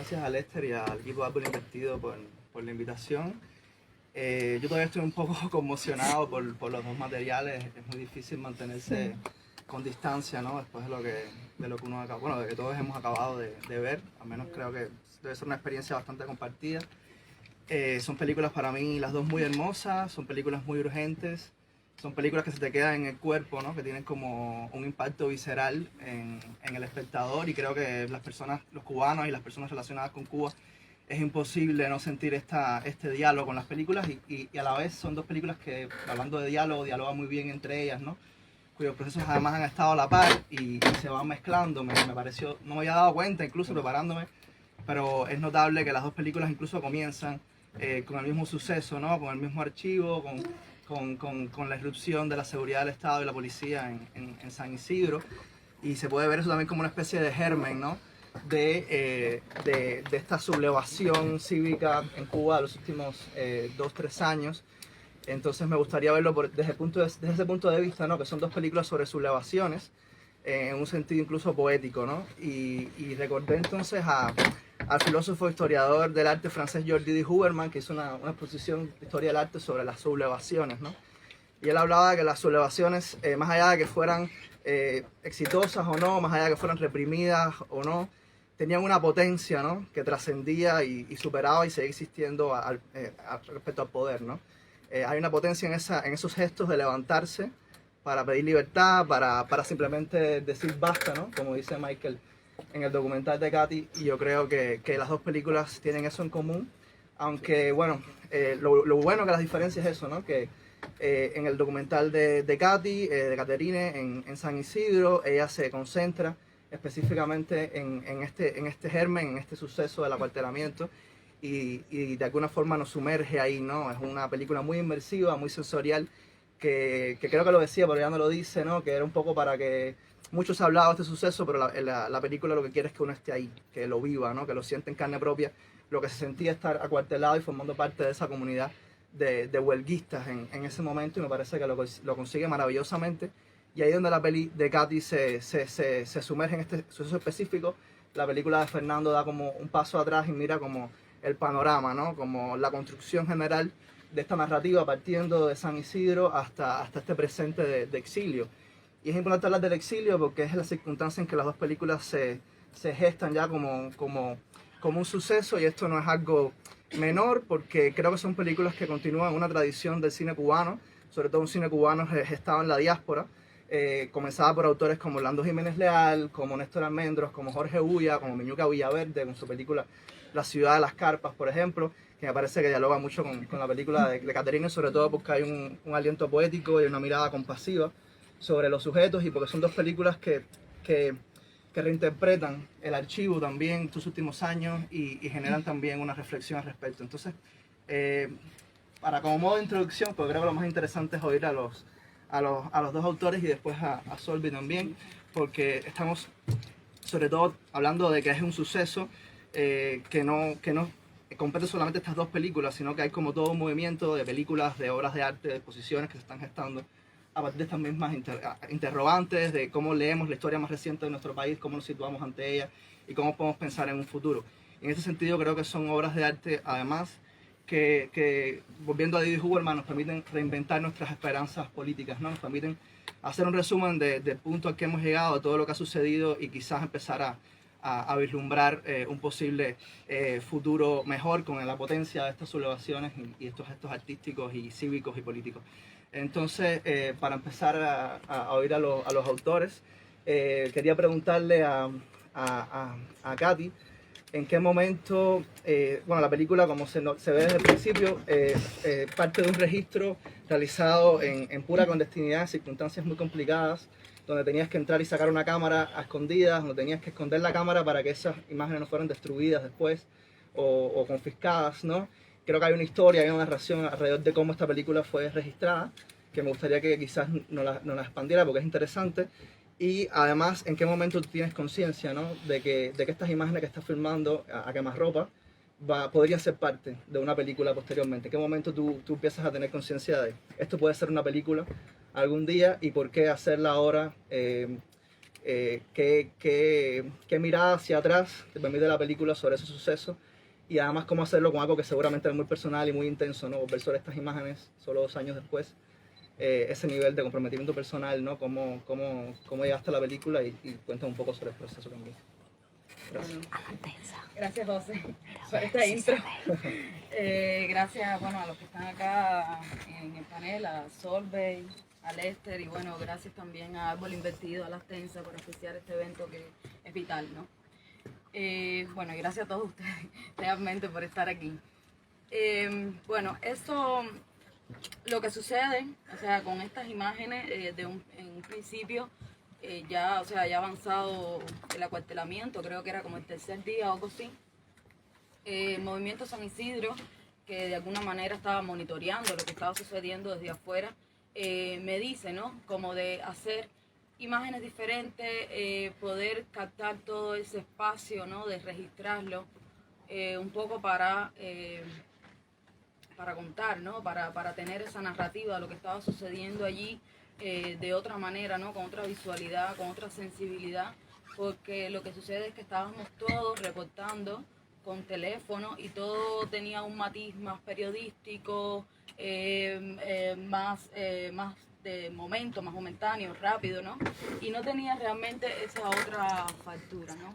gracias a Lester y al equipo Apple Invertido por la invitación. Yo todavía estoy un poco conmocionado por los dos materiales. Es muy difícil mantenerse con distancia, ¿no? Después de lo que uno acaba, bueno, de que todos hemos acabado de ver. Al menos creo que debe ser una experiencia bastante compartida. Son películas para mí las dos muy hermosas, son películas muy urgentes, son películas que se te quedan en el cuerpo, ¿no? Que tienen como un impacto visceral en el espectador, y creo que las personas, los cubanos y las personas relacionadas con Cuba, es imposible no sentir este diálogo con las películas, y a la vez son dos películas que, hablando de diálogo, dialogan muy bien entre ellas, ¿no? Cuyos procesos además han estado a la par y se van mezclando. Me pareció, no me había dado cuenta incluso preparándome, pero es notable que las dos películas incluso comienzan con el mismo suceso, ¿no? Con el mismo archivo, con la irrupción de la seguridad del Estado y la policía en San Isidro, y se puede ver eso también como una especie de germen, ¿no? De esta sublevación cívica en Cuba de los últimos 2-3 años. Entonces me gustaría verlo desde ese punto de vista, ¿no? Que son dos películas sobre sublevaciones, en un sentido incluso poético, ¿no? Y recordé entonces al filósofo historiador del arte francés Jordi de Huberman, que hizo una exposición de historia del arte sobre las sublevaciones, ¿no? Y él hablaba de que las sublevaciones, más allá de que fueran exitosas o no, más allá de que fueran reprimidas o no, tenían una potencia, ¿no? Que trascendía y superaba y seguía existiendo respecto al poder, ¿no? Hay una potencia en esos gestos de levantarse para pedir libertad, para simplemente decir basta, ¿no? Como dice Michael en el documental de Katy, y yo creo que las dos películas tienen eso en común, aunque bueno, lo bueno que las diferencias es eso, ¿no? Que en el documental de Katy, de Caterine, en San Isidro, ella se concentra específicamente en este germen, en este suceso del acuartelamiento, y de alguna forma nos sumerge ahí, ¿no? Es una película muy inmersiva, muy sensorial, que creo que lo decía, pero ya no lo dice, ¿no? Que era un poco para que muchos han hablado de este suceso, pero la película lo que quiere es que uno esté ahí, que lo viva, ¿no? Que lo siente en carne propia, lo que se sentía estar acuartelado y formando parte de esa comunidad de huelguistas en ese momento, y me parece que lo consigue maravillosamente. Y ahí donde la peli de Katy se sumerge en este suceso específico, la película de Fernando da como un paso atrás y mira como el panorama, ¿no? Como la construcción general de esta narrativa, partiendo de San Isidro hasta este presente de exilio. Y es importante hablar del exilio porque es la circunstancia en que las dos películas se gestan ya como un suceso, y esto no es algo menor, porque creo que son películas que continúan una tradición del cine cubano, sobre todo un cine cubano gestado en la diáspora, comenzada por autores como Orlando Jiménez Leal, como Néstor Almendros, como Jorge Ulla, como Miñuca Villaverde, con su película La ciudad de las carpas, por ejemplo, que me parece que dialoga mucho con la película de Caterine, sobre todo porque hay un aliento poético y una mirada compasiva sobre los sujetos, y porque son dos películas que reinterpretan el archivo también tus últimos años y generan también una reflexión al respecto. Entonces, como modo de introducción, pues creo que lo más interesante es oír a los dos autores y después a Solvi también, porque estamos sobre todo hablando de que es un suceso que no compete solamente estas dos películas, sino que hay como todo un movimiento de películas, de obras de arte, de exposiciones que se están gestando a partir de estas mismas interrogantes de cómo leemos la historia más reciente de nuestro país, cómo nos situamos ante ella y cómo podemos pensar en un futuro. En ese sentido creo que son obras de arte, además, que volviendo a Didi Huberman, nos permiten reinventar nuestras esperanzas políticas, ¿no? Nos permiten hacer un resumen del punto al que hemos llegado, de todo lo que ha sucedido, y quizás empezar a vislumbrar un posible futuro mejor con la potencia de estas sublevaciones y estos gestos artísticos y cívicos y políticos. Entonces, para empezar a oír a los autores, quería preguntarle a Katy en qué momento, bueno, la película, como se ve desde el principio, parte de un registro realizado en pura clandestinidad, en circunstancias muy complicadas, donde tenías que entrar y sacar una cámara a escondidas, donde tenías que esconder la cámara para que esas imágenes no fueran destruidas después o confiscadas, ¿no? Creo que hay una historia, hay una narración alrededor de cómo esta película fue registrada, que me gustaría que quizás nos la expandiera porque es interesante. Y además, ¿en qué momento tú tienes conciencia, ¿no? de que estas imágenes que estás filmando a quemarropa podrían ser parte de una película posteriormente? ¿En qué momento tú empiezas a tener conciencia de esto puede ser una película algún día, y por qué hacerla ahora qué mirada hacia atrás te permite la película sobre ese suceso y además cómo hacerlo con algo que seguramente es muy personal y muy intenso, ¿no? Ver sobre estas imágenes solo 2 años después, ese nivel de comprometimiento personal, ¿no? Cómo llegaste a la película y cuéntame un poco sobre el proceso también. Gracias. Gracias, José, por esta intro. Gracias, bueno, a los que están acá en el panel, a Solveig, a Lester y bueno, gracias también a Árbol Invertido, a Las Tensas por auspiciar este evento que es vital, ¿no? Bueno, y gracias a todos ustedes realmente por estar aquí. Bueno, esto, lo que sucede, o sea, con estas imágenes, en un principio, ya, o sea, ya avanzado el acuartelamiento, creo que era como el 3er día o algo así. El Movimiento San Isidro, que de alguna manera estaba monitoreando lo que estaba sucediendo desde afuera, me dice, ¿no? Como de hacer imágenes diferentes, poder captar todo ese espacio, ¿no? De registrarlo, un poco para contar, ¿no? Para tener esa narrativa de lo que estaba sucediendo allí de otra manera, ¿no? Con otra visualidad, con otra sensibilidad, porque lo que sucede es que estábamos todos reportando con teléfono y todo tenía un matiz más periodístico, más de momento, más momentáneo, rápido, ¿no? Y no tenía realmente esa otra factura, ¿no?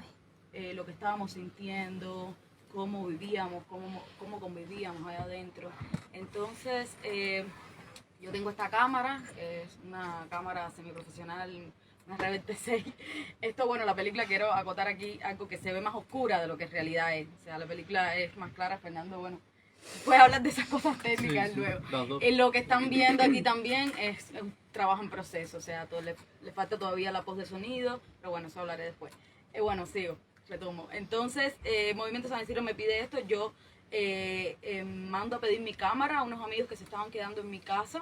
Lo que estábamos sintiendo, cómo vivíamos, cómo convivíamos allá adentro. Entonces, yo tengo esta cámara, es una cámara semiprofesional, una Rebel T6. Esto, bueno, la película, quiero acotar aquí algo que se ve más oscura de lo que en realidad es. O sea, la película es más clara. Fernando, bueno, puede hablar de esas cosas técnicas luego. Lo que están viendo aquí también es un trabajo en proceso, o sea, le falta todavía la post de sonido, pero bueno, eso hablaré después. Bueno, sigo, retomo. Entonces, Movimiento San Isidro me pide esto, yo mando a pedir mi cámara a unos amigos que se estaban quedando en mi casa.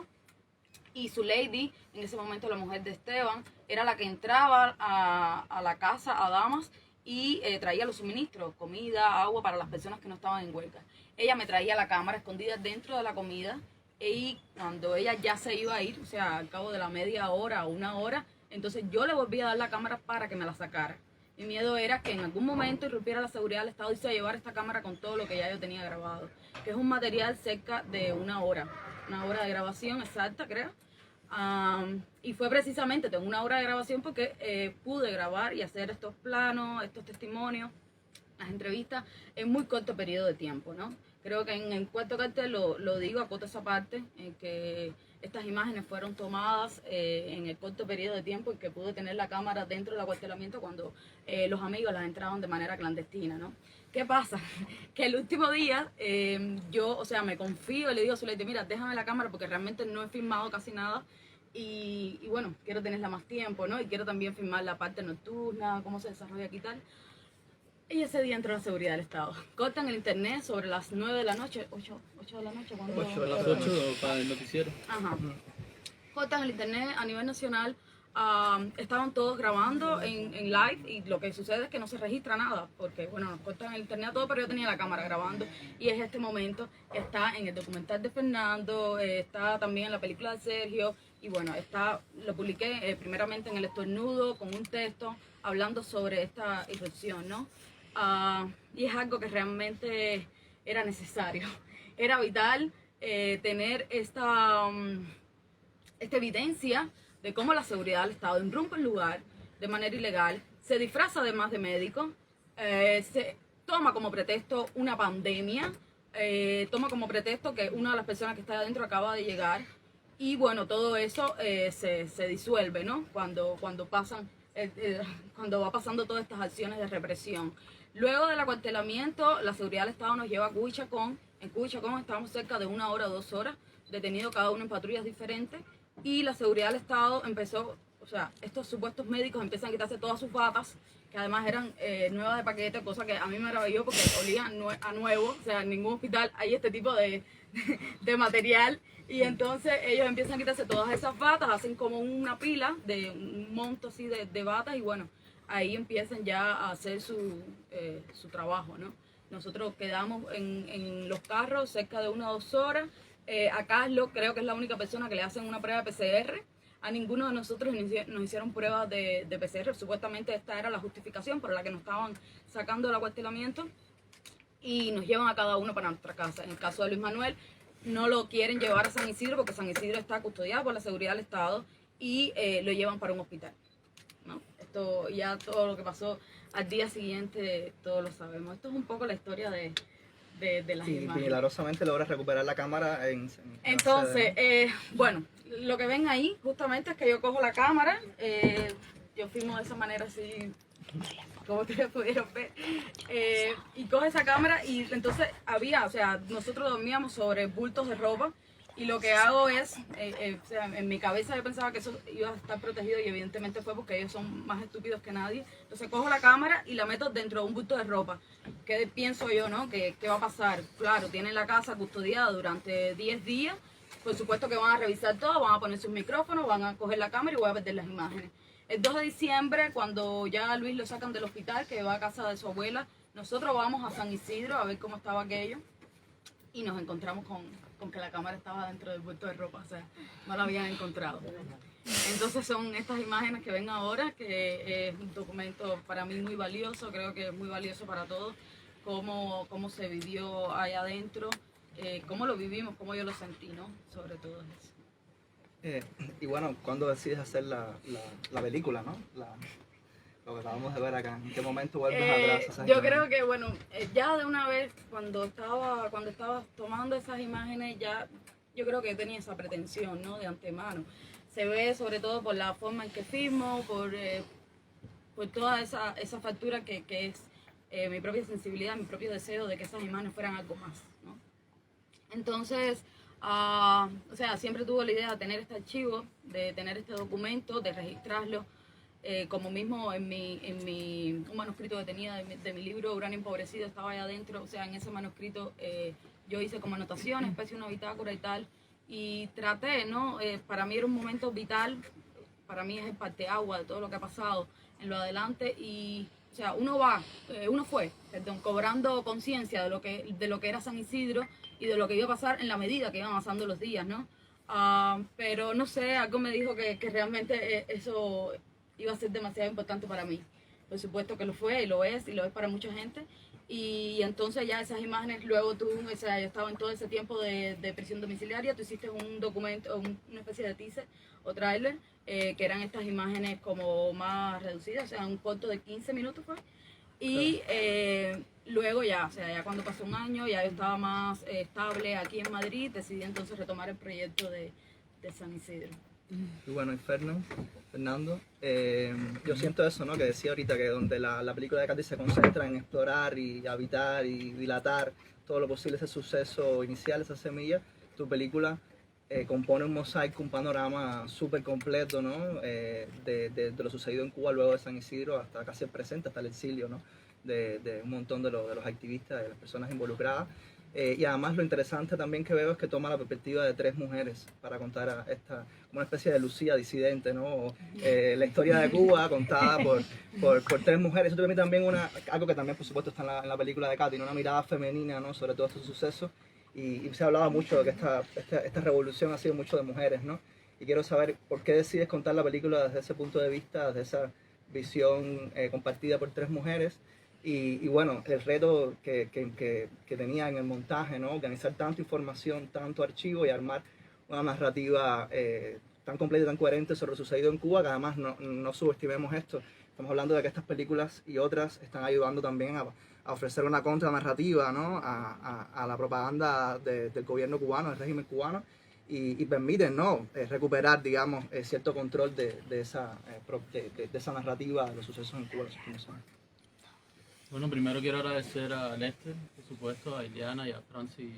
Y su lady, en ese momento la mujer de Esteban, era la que entraba a la casa, a Damas, y traía los suministros, comida, agua para las personas que no estaban en huelga. Ella me traía la cámara escondida dentro de la comida y cuando ella ya se iba a ir, o sea, al cabo de la media hora o 1 hora, entonces yo le volví a dar la cámara para que me la sacara. Mi miedo era que en algún momento irrumpiera la seguridad del Estado y se llevara esta cámara con todo lo que ya yo tenía grabado, que es un material cerca de 1 hora de grabación exacta, creo. Y fue precisamente, tengo 1 hora de grabación porque pude grabar y hacer estos planos, estos testimonios, las entrevistas en muy corto periodo de tiempo, ¿no? Creo que en el cuarto cartel lo digo, acoto esa parte, que estas imágenes fueron tomadas en el corto periodo de tiempo y que pude tener la cámara dentro del acuartelamiento cuando los amigos las entraban de manera clandestina, ¿no? ¿Qué pasa? Que el último día yo, o sea, me confío y le digo a Zuleide, mira, déjame la cámara porque realmente no he filmado casi nada y bueno, quiero tenerla más tiempo, ¿no? Y quiero también filmar la parte nocturna, cómo se desarrolla aquí y tal. Y ese día entró la seguridad del Estado. Cortan el internet sobre las 9 de la noche, 8 de la noche. ¿Cuándo? 8 de las 8 para el noticiero. Ajá. Cortan el internet a nivel nacional. Estaban todos grabando en live y lo que sucede es que no se registra nada porque, bueno, nos cortan el internet a todo, pero yo tenía la cámara grabando y es este momento, está en el documental de Fernando, está también en la película de Sergio y bueno, lo publiqué primeramente en El Estornudo con un texto hablando sobre esta irrupción, ¿no? Y es algo que realmente era necesario, era vital tener esta evidencia de cómo la seguridad del Estado irrumpe el lugar de manera ilegal, se disfraza además de médico, se toma como pretexto una pandemia, toma como pretexto que una de las personas que está adentro acaba de llegar y bueno, todo eso se disuelve, ¿no? Cuando va pasando todas estas acciones de represión. Luego del acuartelamiento, la seguridad del Estado nos lleva a Cubichacón. En Cubichacón estábamos cerca de 1 hora o 2 horas, detenidos cada uno en patrullas diferentes. Y la seguridad del Estado empezó, o sea, estos supuestos médicos empiezan a quitarse todas sus batas, que además eran nuevas de paquete, cosa que a mí me maravilló porque olían a nuevo, o sea, en ningún hospital hay este tipo de material. Y entonces ellos empiezan a quitarse todas esas batas, hacen como una pila de un monto así de batas y bueno, ahí empiezan ya a hacer su trabajo, ¿no? Nosotros quedamos en los carros cerca de 1 o 2 horas. A Carlos creo que es la única persona que le hacen una prueba de PCR. a ninguno de nosotros nos hicieron pruebas de PCR. Supuestamente esta era la justificación por la que nos estaban sacando del acuartelamiento y nos llevan a cada uno para nuestra casa. En el caso de Luis Manuel, no lo quieren llevar a San Isidro porque San Isidro está custodiado por la seguridad del Estado y lo llevan para un hospital, ¿no? Esto ya todo lo que pasó al día siguiente, todos lo sabemos. Esto es un poco la historia de las Y imágenes. milagrosamente logras recuperar la cámara en Entonces, sede, bueno, lo que ven ahí justamente es que yo cojo la cámara, yo filmo de esa manera así, como ustedes pudieron ver, y cojo esa cámara y entonces o sea, nosotros dormíamos sobre bultos de ropa y lo que hago es, o sea, en mi cabeza yo pensaba que eso iba a estar protegido y evidentemente fue porque ellos son más estúpidos que nadie. Entonces cojo la cámara y la meto dentro de un bulto de ropa. ¿Qué pienso yo, no? ¿Qué va a pasar? Claro, tienen la casa custodiada durante 10 días. Por supuesto que van a revisar todo, van a poner sus micrófonos, van a coger la cámara y voy a perder las imágenes. El 2 de diciembre, cuando ya a Luis lo sacan del hospital, que va a casa de su abuela, nosotros vamos a San Isidro a ver cómo estaba aquello y nos encontramos con que la cámara estaba dentro del bulto de ropa, o sea, no la habían encontrado. Entonces son estas imágenes que ven ahora, que es un documento para mí muy valioso, creo que es muy valioso para todos, cómo se vivió allá adentro, cómo lo vivimos, cómo yo lo sentí, ¿no? Sobre todo eso. y bueno, ¿cuándo decides hacer la película, no? Lo que acabamos de ver acá. ¿En qué momento vuelves atrás? A esas Yo imágenes? creo que, bueno, ya de una vez, cuando estaba tomando esas imágenes, ya yo creo que tenía esa pretensión, ¿no? De antemano. Se ve sobre todo por la forma en que filmo, por toda esa factura que es mi propia sensibilidad, mi propio deseo de que esas imágenes fueran algo más, ¿no? Entonces, o sea, siempre tuve la idea de tener este archivo, de tener este documento, de registrarlo, como mismo un manuscrito que tenía de mi libro Uranio Empobrecido estaba allá adentro. O sea, en ese manuscrito yo hice como anotaciones, especie de una bitácora y tal, y traté, ¿no? Para mí era un momento vital, para mí es el parteagua de todo lo que ha pasado en lo adelante y, o sea, uno fue, cobrando conciencia de lo que era San Isidro y de lo que iba a pasar en la medida que iban pasando los días, ¿no? Pero no sé, algo me dijo que realmente eso iba a ser demasiado importante para mí. Por supuesto que lo fue y lo es para mucha gente. Y entonces ya esas imágenes, luego tú, o sea, yo estaba en todo ese tiempo de prisión domiciliaria, tú hiciste un documento, una especie de teaser o trailer, que eran estas imágenes como más reducidas, o sea, un corto de 15 minutos fue. Y luego ya, o sea, ya cuando pasó un año, ya yo estaba más estable aquí en Madrid, decidí entonces retomar el proyecto de San Isidro. Y bueno, y Fernando, yo siento eso, ¿no? Que decía ahorita, que donde la película de Katy se concentra en explorar y habitar y dilatar todo lo posible ese suceso inicial, esa semilla, tu película compone un mosaico, un panorama súper completo, ¿no? De lo sucedido en Cuba luego de San Isidro hasta casi el presente, hasta el exilio, ¿no? De un montón de los activistas, de las personas involucradas. Y además lo interesante también que veo es que toma la perspectiva de 3 mujeres para contar como una especie de Lucía disidente, ¿no? La historia de Cuba contada por 3 mujeres. Eso te permite también algo que también por supuesto está en la película de Katy, ¿no? Una mirada femenina, ¿no? Sobre todos estos sucesos. Y se hablaba mucho de que esta revolución ha sido mucho de mujeres, ¿no? Y quiero saber por qué decides contar la película desde ese punto de vista, desde esa visión compartida por 3 mujeres. Y bueno, el reto que tenía en el montaje, ¿no? Organizar tanta información, tanto archivo y armar una narrativa tan completa y tan coherente sobre lo sucedido en Cuba, que además no subestimemos esto. Estamos hablando de que estas películas y otras están ayudando también a ofrecer una contranarrativa, ¿no? a la propaganda del gobierno cubano, del régimen cubano, y permiten, ¿no? Recuperar, digamos, cierto control de esa narrativa de los sucesos en Cuba en los últimos años. Bueno, primero quiero agradecer a Lester, por supuesto, a Iliana y a Francis,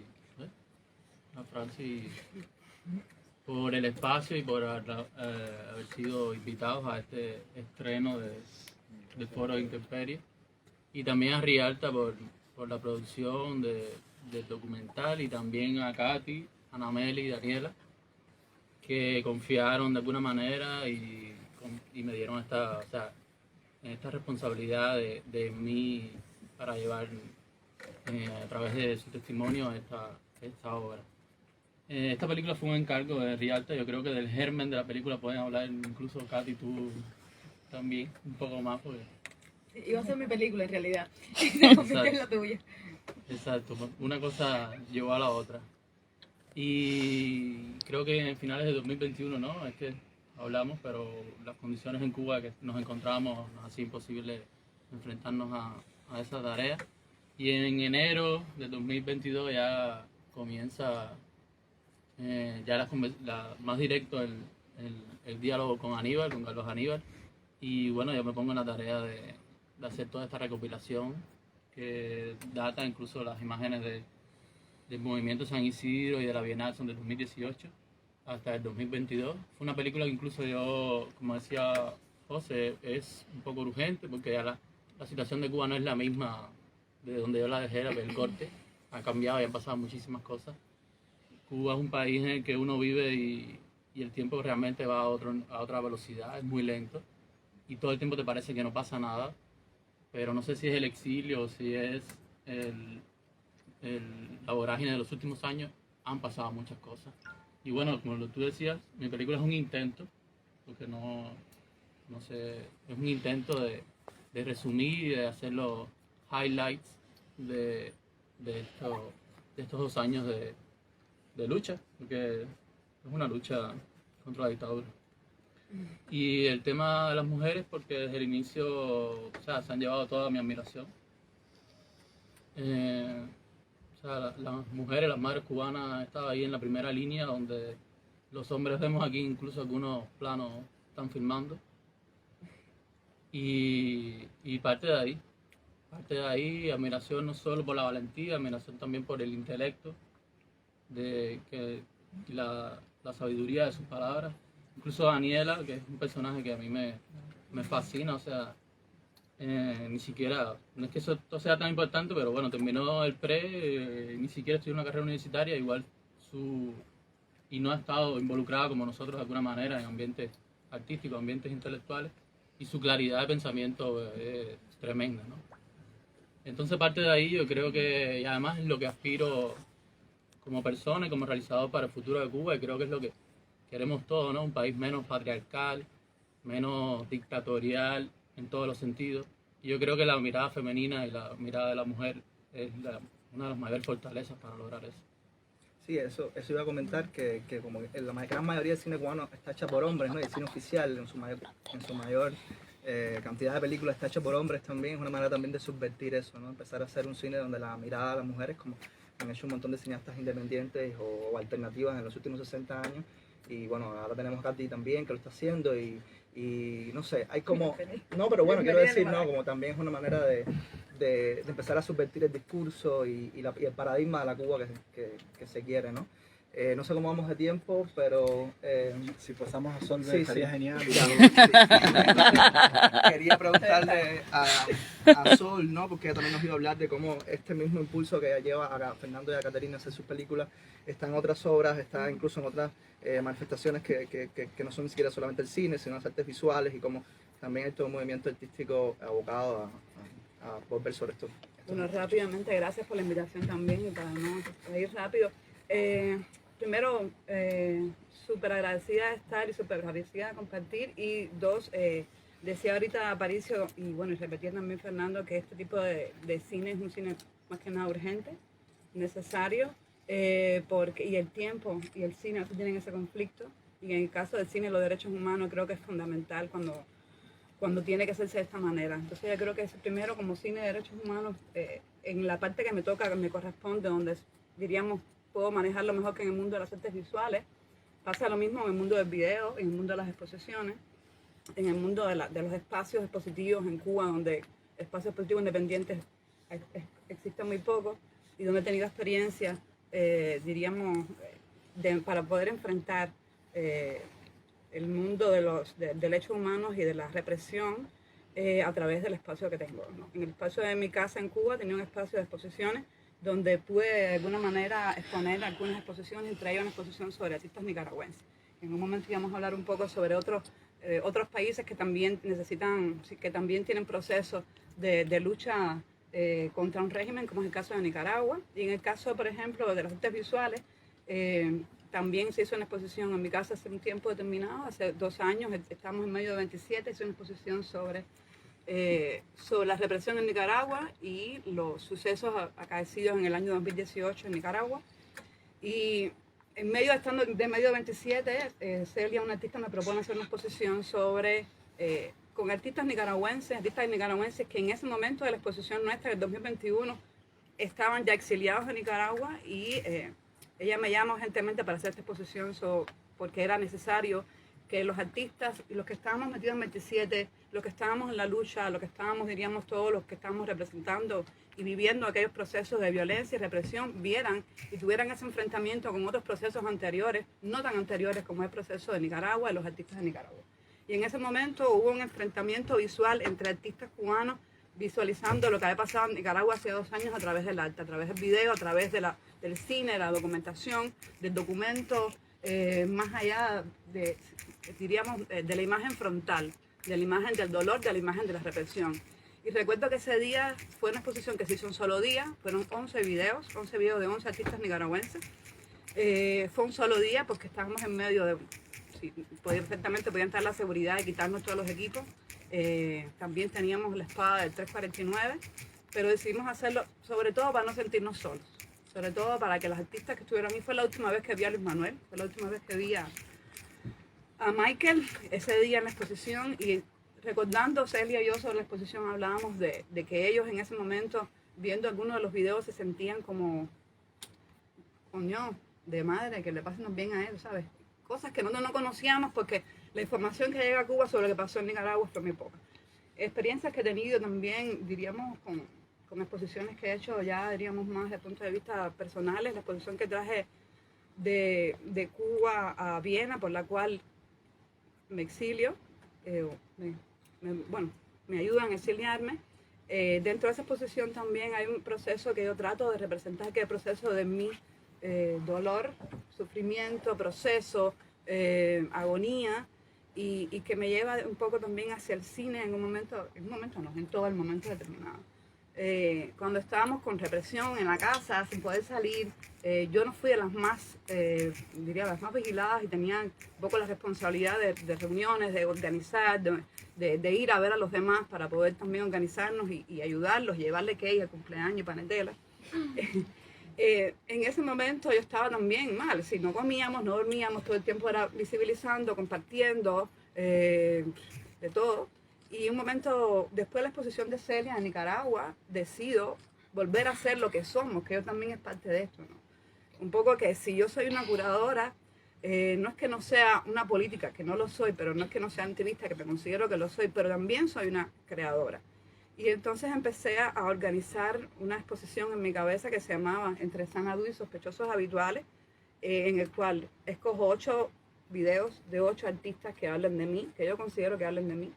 por el espacio y por haber sido invitados a este estreno del Foro de Intemperie. Y también a Rialta por la producción del documental, y también a Katy, Ana Meli y Daniela, que confiaron de alguna manera y me dieron esta responsabilidad de mí para llevar a través de su testimonio esta obra. Esta película fue un encargo de Rialta. Yo creo que del germen de la película pueden hablar incluso Katy, tú también, un poco más. Porque... Iba a ser mi película en realidad. Se convirtió en la tuya. Exacto, una cosa llevó a la otra. Y creo que en finales de 2021, ¿no? Es que hablamos, pero las condiciones en Cuba que nos encontrábamos nos hacía imposible enfrentarnos a esa tarea. Y en enero de 2022 ya comienza ya más directo el diálogo con Aníbal, con Carlos Aníbal. Y bueno, yo me pongo en la tarea de hacer toda esta recopilación que data incluso las imágenes del movimiento San Isidro y de la Bienal son del 2018 hasta el 2022. Fue una película que incluso yo, como decía José, es un poco urgente porque ya la situación de Cuba no es la misma de donde yo la dejé, el corte. Ha cambiado y han pasado muchísimas cosas. Cuba es un país en el que uno vive y el tiempo realmente va a otra velocidad, es muy lento y todo el tiempo te parece que no pasa nada, pero no sé si es el exilio o si es la vorágine de los últimos años, han pasado muchas cosas. Y bueno, como tú decías, mi película es un intento, porque no sé, es un intento de resumir y de hacer los highlights de estos 2 años de lucha, porque es una lucha contra la dictadura. Y el tema de las mujeres, porque desde el inicio, o sea, se han llevado toda mi admiración. O sea, las mujeres, las madres cubanas han estado ahí en la primera línea, donde los hombres vemos aquí incluso algunos planos están filmando. Y parte de ahí, admiración no solo por la valentía, admiración también por el intelecto, y la sabiduría de sus palabras. Incluso Daniela, que es un personaje que a mí me fascina, o sea, ni siquiera, no es que eso sea tan importante, pero bueno, terminó el ni siquiera estudió una carrera universitaria, igual y no ha estado involucrada como nosotros de alguna manera en ambientes artísticos, ambientes intelectuales, y su claridad de pensamiento es tremenda, ¿no? Entonces parte de ahí yo creo que, y además es lo que aspiro como persona y como realizador para el futuro de Cuba, y creo que es lo que queremos todos, ¿no? Un país menos patriarcal, menos dictatorial en todos los sentidos. Y yo creo que la mirada femenina y la mirada de la mujer es una de las mayores fortalezas para lograr eso. Sí, eso iba a comentar que como la gran mayoría del cine cubano está hecha por hombres, ¿no? Y el cine oficial en su mayor cantidad de películas está hecho por hombres también, es una manera también de subvertir eso, ¿no? Empezar a hacer un cine donde la mirada de las mujeres, como han hecho un montón de cineastas independientes o alternativas en los últimos 60 años, y bueno, ahora tenemos a Katy también que lo está haciendo y no sé, hay como, no, pero bueno, quiero decir, no, como también es una manera de empezar a subvertir el discurso y el paradigma de la Cuba que se quiere, ¿no? No sé cómo vamos de tiempo, pero... si pasamos a Sol, sí, estaría sí. genial. Quería preguntarle a Sol, ¿no? Porque ella también nos iba a hablar de cómo este mismo impulso que lleva a Fernando y a Caterina a hacer sus películas está en otras obras, está incluso en otras manifestaciones que no son ni siquiera solamente el cine, sino las artes visuales, y como también hay todo un movimiento artístico abocado a volver sobre esto. Bueno, rápidamente, gracias por la invitación también, y para ir rápido. Primero, súper agradecida de estar y súper agradecida de compartir. Y dos, decía ahorita Aparicio, y bueno, y repetía también Fernando, que este tipo de cine es un cine más que nada urgente, necesario, y el tiempo y el cine tienen ese conflicto. Y en el caso del cine, los derechos humanos creo que es fundamental cuando tiene que hacerse de esta manera. Entonces yo creo que primero, como cine de derechos humanos, en la parte que me toca, que me corresponde, donde diríamos puedo manejarlo mejor que en el mundo de las artes visuales, pasa lo mismo en el mundo del video, en el mundo de las exposiciones, en el mundo de los espacios expositivos en Cuba, donde espacios expositivos independientes existen muy poco, y donde he tenido experiencias, diríamos, para poder enfrentar el mundo de los derechos humanos y de la represión a través del espacio que tengo, ¿no? En el espacio de mi casa en Cuba tenía un espacio de exposiciones donde pude de alguna manera exponer algunas exposiciones, entre ellas una exposición sobre artistas nicaragüenses. En un momento íbamos a hablar un poco sobre otros países que también que también tienen procesos de lucha contra un régimen, como es el caso de Nicaragua. Y en el caso, por ejemplo, de las artes visuales, también se hizo una exposición en mi casa hace un tiempo determinado, hace 2 años, estamos en medio de 27, hice una exposición sobre la represión en Nicaragua y los sucesos acaecidos en el año 2018 en Nicaragua. Y en medio, estando de medio de 27, Celia, una artista, me propone hacer una exposición sobre, con artistas nicaragüenses que en ese momento de la exposición nuestra, del 2021, estaban ya exiliados en Nicaragua y ella me llama urgentemente para hacer esta exposición porque era necesario que los artistas, los que estábamos metidos en 27, los que estábamos en la lucha, los que estábamos, diríamos todos los que estábamos representando y viviendo aquellos procesos de violencia y represión, vieran y tuvieran ese enfrentamiento con otros procesos anteriores, no tan anteriores como el proceso de Nicaragua y los artistas de Nicaragua. Y en ese momento hubo un enfrentamiento visual entre artistas cubanos visualizando lo que había pasado en Nicaragua hace 2 años a través del arte, a través del video, a través del cine, la documentación, del documento, más allá de, diríamos, de la imagen frontal, de la imagen del dolor, de la imagen de la represión. Y recuerdo que ese día fue una exposición que se hizo un solo día, fueron 11 videos de 11 artistas nicaragüenses. Fue un solo día porque estábamos en medio de, sí, perfectamente podían estar la seguridad y quitarnos todos los equipos. También teníamos la espada del 349, pero decidimos hacerlo sobre todo para no sentirnos solos, sobre todo para que los artistas que estuvieron ahí. Fue la última vez que vi a Luis Manuel, fue la última vez que vi a Michael ese día en la exposición, y recordando Celia y yo sobre la exposición hablábamos de que ellos en ese momento, viendo algunos de los videos, se sentían como, coño, de madre, que le pasen bien a él, ¿sabes? Cosas que nosotros no conocíamos porque la información que llega a Cuba sobre lo que pasó en Nicaragua fue muy poca. Experiencias que he tenido también, diríamos, con exposiciones que he hecho ya, diríamos, más desde el punto de vista personales. La exposición que traje de Cuba a Viena, por la cual me exilio, me ayudan a exiliarme. Dentro de esa exposición también hay un proceso que yo trato de representar, que es el proceso de mi dolor, sufrimiento, proceso, agonía, y que me lleva un poco también hacia el cine en todo el momento determinado. Cuando estábamos con represión en la casa, sin poder salir, yo no fui de las más, las más vigiladas, y tenía un poco la responsabilidad de reuniones, de organizar, de ir a ver a los demás para poder también organizarnos y ayudarlos, llevarle cake al cumpleaños y panetela. En ese momento yo estaba también mal, si no comíamos, no dormíamos, todo el tiempo era visibilizando, compartiendo, de todo. Y un momento después de la exposición de Celia en Nicaragua, decido volver a ser lo que somos, que yo también es parte de esto, ¿no? Un poco que si yo soy una curadora, no es que no sea una política, que no lo soy, pero no es que no sea activista, que me considero que lo soy, pero también soy una creadora. Y entonces empecé a organizar una exposición en mi cabeza que se llamaba Entre Sanadú y Sospechosos Habituales, en el cual escojo 8 videos de 8 artistas que hablan de mí, que yo considero que hablan de mí,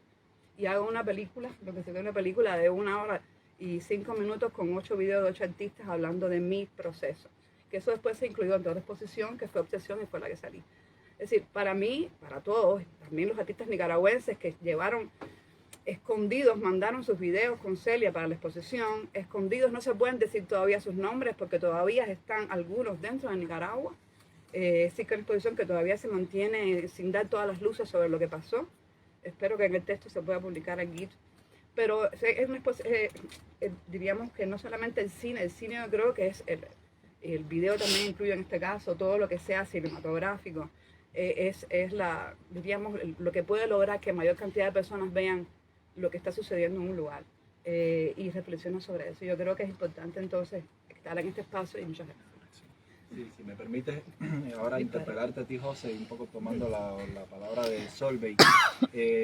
y hago una película, lo que se ve una película de 1 hora y 5 minutos con 8 videos de 8 artistas hablando de mi proceso. Que eso después se incluyó en toda la exposición, que fue Obsesión y fue la que salí. Es decir, para mí, para todos, también los artistas nicaragüenses que llevaron escondidos, mandaron sus videos con Celia para la exposición, escondidos, no se pueden decir todavía sus nombres porque todavía están algunos dentro de Nicaragua. Sí que la exposición que todavía se mantiene sin dar todas las luces sobre lo que pasó. Espero que en el texto se pueda publicar aquí. Pero diríamos que no solamente el cine yo creo que es el video también incluye en este caso todo lo que sea cinematográfico. Diríamos, lo que puede lograr que mayor cantidad de personas vean lo que está sucediendo en un lugar y reflexionen sobre eso. Yo creo que es importante entonces estar en este espacio y muchas gracias. Sí, si me permites ahora interpelarte a ti, José, un poco tomando la palabra de Solveig.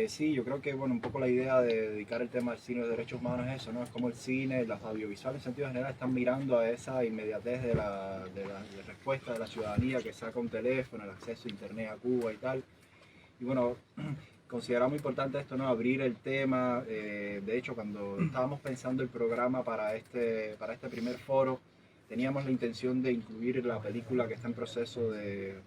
Sí, yo creo que un poco la idea de dedicar el tema al cine de derechos humanos es eso, ¿no? Es como el cine, las audiovisuales en sentido general están mirando a esa inmediatez de la respuesta de la ciudadanía que saca un teléfono, el acceso a internet a Cuba y tal. Y consideramos importante esto, ¿no? Abrir el tema. De hecho, cuando estábamos pensando el programa para este primer foro, teníamos la intención de incluir la película que está en proceso de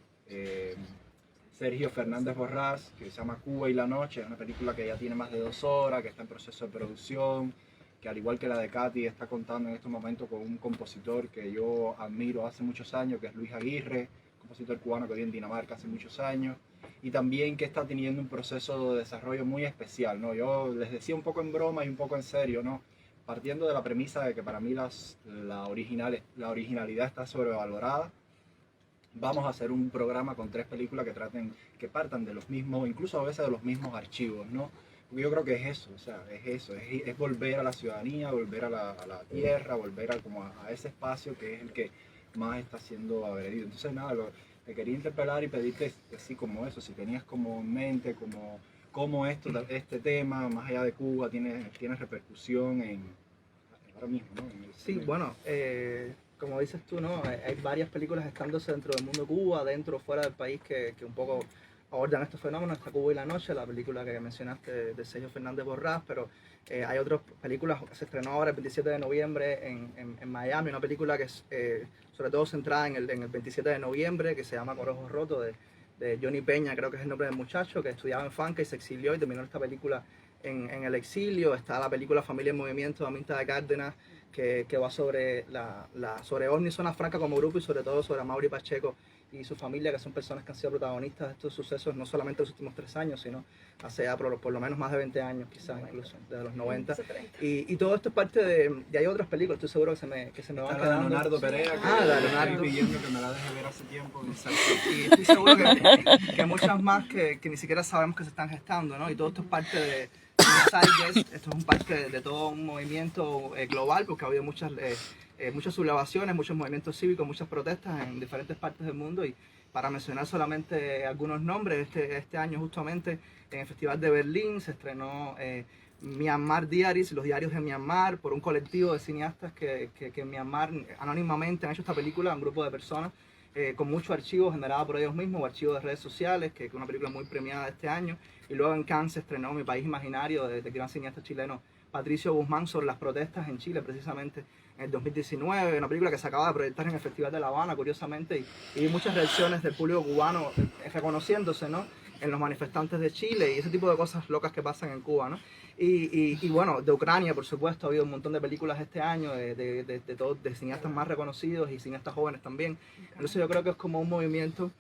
Sergio Fernández Borrás, que se llama Cuba y la Noche. Es una película que ya tiene más de 2 horas, que está en proceso de producción, que al igual que la de Katy está contando en estos momentos con un compositor que yo admiro hace muchos años, que es Luis Aguirre, compositor cubano que vive en Dinamarca hace muchos años y también que está teniendo un proceso de desarrollo muy especial, ¿no? Yo les decía un poco en broma y un poco en serio, ¿no? Partiendo de la premisa de que para mí la originalidad está sobrevalorada, vamos a hacer un programa con 3 películas que partan de los mismos, incluso a veces de los mismos archivos, ¿no? Porque yo creo que es eso, o sea, es volver a la ciudadanía, volver a la tierra, volver a ese espacio que es el que más está siendo agredido. Entonces, nada, te quería interpelar y pedirte así como eso, si tenías como en mente, cómo este tema, más allá de Cuba, tiene repercusión ahora mismo, ¿no? Sí, bueno, como dices tú, ¿no? Hay varias películas gestándose dentro del mundo Cuba, dentro o fuera del país, que un poco abordan estos fenómenos. Está Cuba y la Noche, la película que mencionaste de Sergio Fernández Borrás, pero hay otras películas, se estrenó ahora el 27 de noviembre en Miami, una película que es sobre todo centrada en el 27 de noviembre, que se llama Con Ojos Rotos, de Johnny Peña, creo que es el nombre del muchacho, que estudiaba en Fanca y se exilió y terminó esta película en el exilio. Está la película Familia en Movimiento de Aminta de Cárdenas, que va sobre sobre OVNI Zona Franca como grupo y sobre todo sobre Amaury Pacheco y su familia, que son personas que han sido protagonistas de estos sucesos no solamente en los últimos 3 años, sino hace ya por lo menos más de 20 años, quizás incluso, desde los 90. Y todo esto es parte de hay otras películas, estoy seguro que se me van Está quedando. Leonardo Perea, la de Leonardo. estoy pidiendo que me la deje ver hace tiempo. Exacto. Y estoy seguro que muchas más que ni siquiera sabemos que se están gestando, ¿no? Y todo esto es parte de Zeitgeist. Esto es un parte de todo un movimiento global, porque ha habido muchas sublevaciones, muchos movimientos cívicos, muchas protestas en diferentes partes del mundo. Y para mencionar solamente algunos nombres, este año justamente en el Festival de Berlín se estrenó Myanmar Diaries, los diarios de Myanmar, por un colectivo de cineastas que en Myanmar anónimamente han hecho esta película, un grupo de personas con muchos archivos generados por ellos mismos, archivos de redes sociales, que es una película muy premiada este año. Y luego en Cannes se estrenó Mi País Imaginario, del gran cineasta chileno Patricio Guzmán, sobre las protestas en Chile, precisamente en el 2019, una película que se acaba de proyectar en el Festival de La Habana, curiosamente, y muchas reacciones del público cubano reconociéndose, ¿no?, en los manifestantes de Chile y ese tipo de cosas locas que pasan en Cuba, ¿no? Y bueno, de Ucrania, por supuesto, ha habido un montón de películas este año de cineastas más reconocidos y cineastas jóvenes también. Entonces yo creo que es como un movimiento.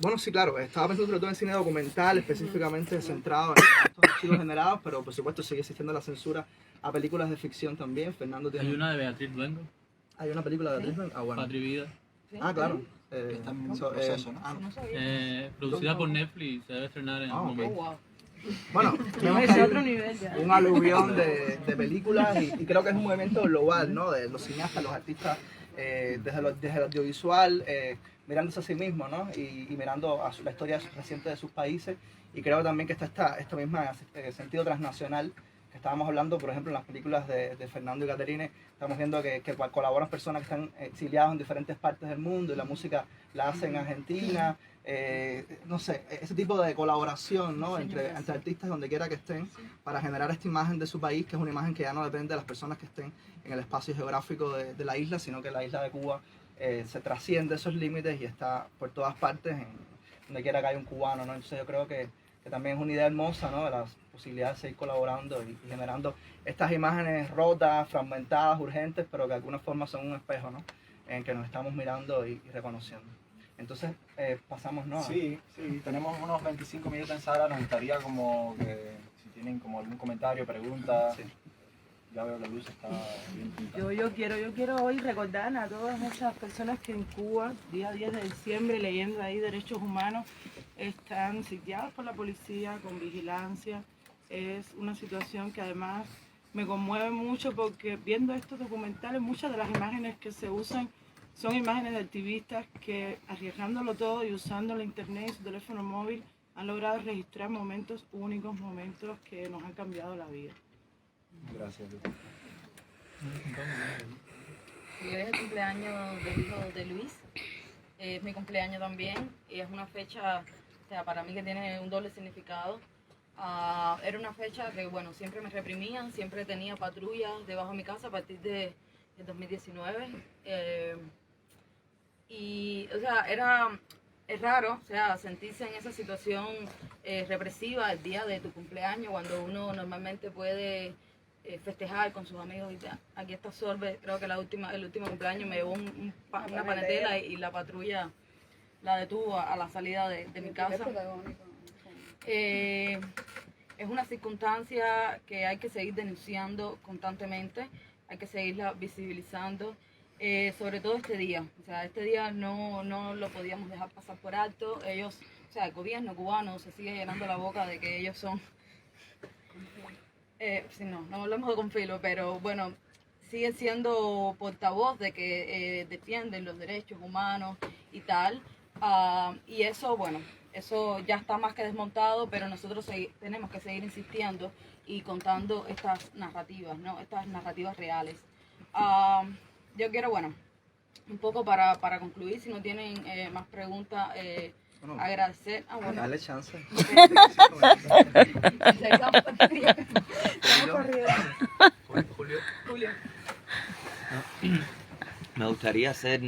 Bueno, sí, claro, estaba pensando sobre todo en cine documental, específicamente centrado en estos archivos generados, pero por supuesto sigue existiendo la censura a películas de ficción también. Fernando tiene... Hay una de Beatriz Luengo, ¿Hay una película de Beatriz Luengo? Ah, bueno. Patria y Vida, Ah, claro. Está en proceso, ¿no? No sabía. producida por Netflix, se debe estrenar en Ah, un ok. momento. Wow. Bueno, vemos que Es hay otro nivel ya. un aluvión de películas y creo que es un movimiento global, ¿no? De los cineastas, los artistas, desde el audiovisual, mirándose a sí mismos, ¿no? Y mirando a la historia reciente de sus países. Y creo también que está esta misma sentido transnacional que estábamos hablando, por ejemplo, en las películas de Fernando y Caterine. Estamos viendo que colaboran personas que están exiliadas en diferentes partes del mundo y la música la hacen en Argentina. No sé, ese tipo de colaboración, ¿no?, entre artistas donde quiera que estén, para generar esta imagen de su país, que es una imagen que ya no depende de las personas que estén en el espacio geográfico de la isla, sino que la isla de Cuba se trasciende esos límites y está por todas partes, donde quiera que haya un cubano, ¿no? Entonces yo creo que también es una idea hermosa, ¿no?, de las posibilidades de seguir colaborando y generando estas imágenes rotas, fragmentadas, urgentes, pero que de alguna forma son un espejo, ¿no?, en que nos estamos mirando y reconociendo. Entonces pasamos, ¿no? Sí, tenemos unos 25 minutos en sala, nos gustaría como que si tienen como algún comentario, pregunta. Sí. Ya veo que la luz está bien pintada. Yo quiero hoy recordar a todas esas personas que en Cuba, día 10 de diciembre, leyendo ahí derechos humanos, están sitiados por la policía con vigilancia. Es una situación que además me conmueve mucho porque viendo estos documentales, muchas de las imágenes que se usan son imágenes de activistas que, arriesgándolo todo y usando la internet y su teléfono móvil, han logrado registrar momentos únicos, momentos que nos han cambiado la vida. Gracias, Luz. Hoy es el cumpleaños del hijo de Luis, es mi cumpleaños también y es una fecha, o sea, para mí que tiene un doble significado. Era una fecha que, bueno, siempre me reprimían, siempre tenía patrullas debajo de mi casa a partir de 2019. Y, o sea, es raro, o sea, sentirse en esa situación represiva el día de tu cumpleaños, cuando uno normalmente puede festejar con sus amigos. Y aquí está Sorbe, creo que el último cumpleaños me llevó una panetela y la patrulla la detuvo a la salida de mi casa. Es una circunstancia que hay que seguir denunciando constantemente, hay que seguirla visibilizando, sobre todo este día. O sea, este día no lo podíamos dejar pasar por alto. Ellos, o sea, el gobierno cubano se sigue llenando la boca de que ellos son, sí, no hablamos de confilo, pero bueno, siguen siendo portavoz de que defienden los derechos humanos y tal. Y eso, bueno, eso ya está más que desmontado, pero nosotros tenemos que seguir insistiendo y contando estas narrativas, ¿no? Estas narrativas reales. Yo quiero, bueno, un poco para concluir, si no tienen más preguntas, Bueno, agradecer. Bueno. Dale chance. Julio. Me gustaría hacer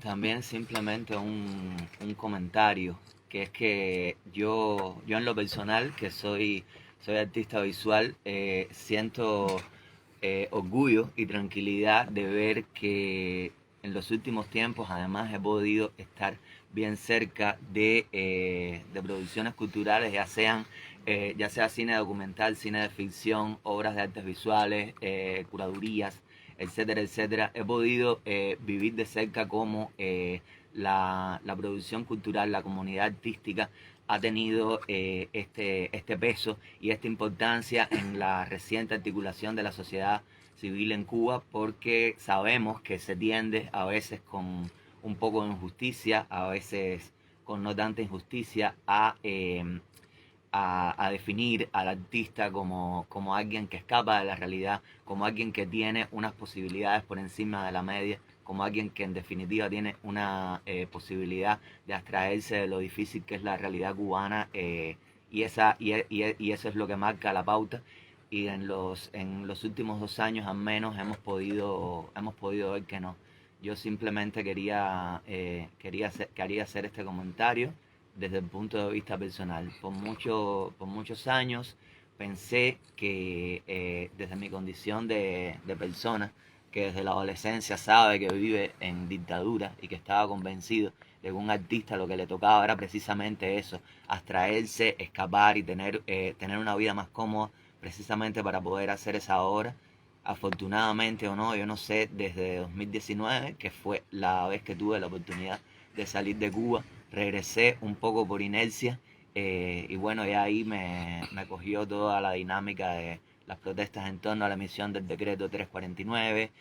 también simplemente un comentario, que es que yo en lo personal, que soy artista visual, siento orgullo y tranquilidad de ver que en los últimos tiempos además he podido estar bien cerca de producciones culturales, ya sea cine documental, cine de ficción, obras de artes visuales, curadurías, etcétera, etcétera. He podido vivir de cerca cómo la producción cultural, la comunidad artística ha tenido este peso y esta importancia en la reciente articulación de la sociedad civil en Cuba, porque sabemos que se tiende a veces con un poco de injusticia, a veces con no tanta injusticia, a definir al artista como alguien que escapa de la realidad, como alguien que tiene unas posibilidades por encima de la media, como alguien que en definitiva tiene una posibilidad de abstraerse de lo difícil que es la realidad cubana, y eso es lo que marca la pauta. Y en los últimos 2 años al menos hemos podido ver que no. Yo simplemente quería hacer este comentario desde el punto de vista personal. Por muchos años pensé que desde mi condición de persona, que desde la adolescencia sabe que vive en dictadura y que estaba convencido de que un artista lo que le tocaba era precisamente eso, abstraerse, escapar y tener una vida más cómoda, precisamente para poder hacer esa obra. Afortunadamente o no, yo no sé, desde 2019, que fue la vez que tuve la oportunidad de salir de Cuba, regresé un poco por inercia, y bueno, ya ahí me cogió toda la dinámica de las protestas en torno a la emisión del decreto 349,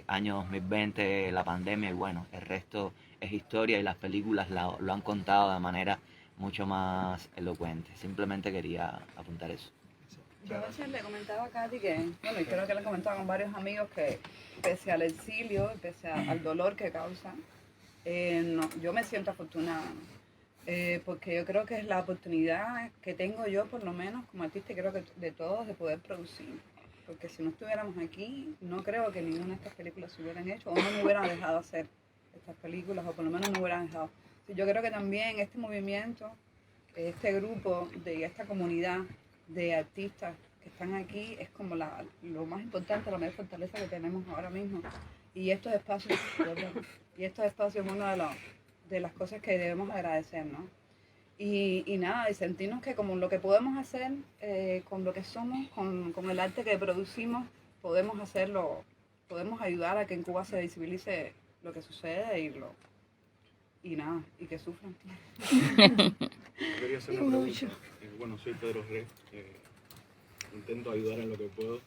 año 2020, la pandemia, y bueno, el resto es historia y las películas lo han contado de manera mucho más elocuente. Simplemente quería apuntar eso. Yo a veces le comentaba a Katy que, bueno, y creo que le he comentado con varios amigos que pese al exilio, pese al dolor que causa, yo me siento afortunada, porque yo creo que es la oportunidad que tengo yo, por lo menos como artista, y creo que de todos, de poder producir. Porque si no estuviéramos aquí, no creo que ninguna de estas películas se hubieran hecho, o no me hubieran dejado hacer estas películas, o por lo menos no hubieran dejado. Yo creo que también este movimiento, este grupo y esta comunidad de artistas que están aquí es como lo más importante, la mayor fortaleza que tenemos ahora mismo. Y estos espacios es una de las cosas que debemos agradecer, ¿no? Y nada, y sentirnos que como lo que podemos hacer con lo que somos, con el arte que producimos, podemos hacerlo, podemos ayudar a que en Cuba se visibilice lo que sucede y nada, y que sufran. Quería hacer una pregunta. Bueno, soy Pedro Rey. Intento ayudar en lo que puedo.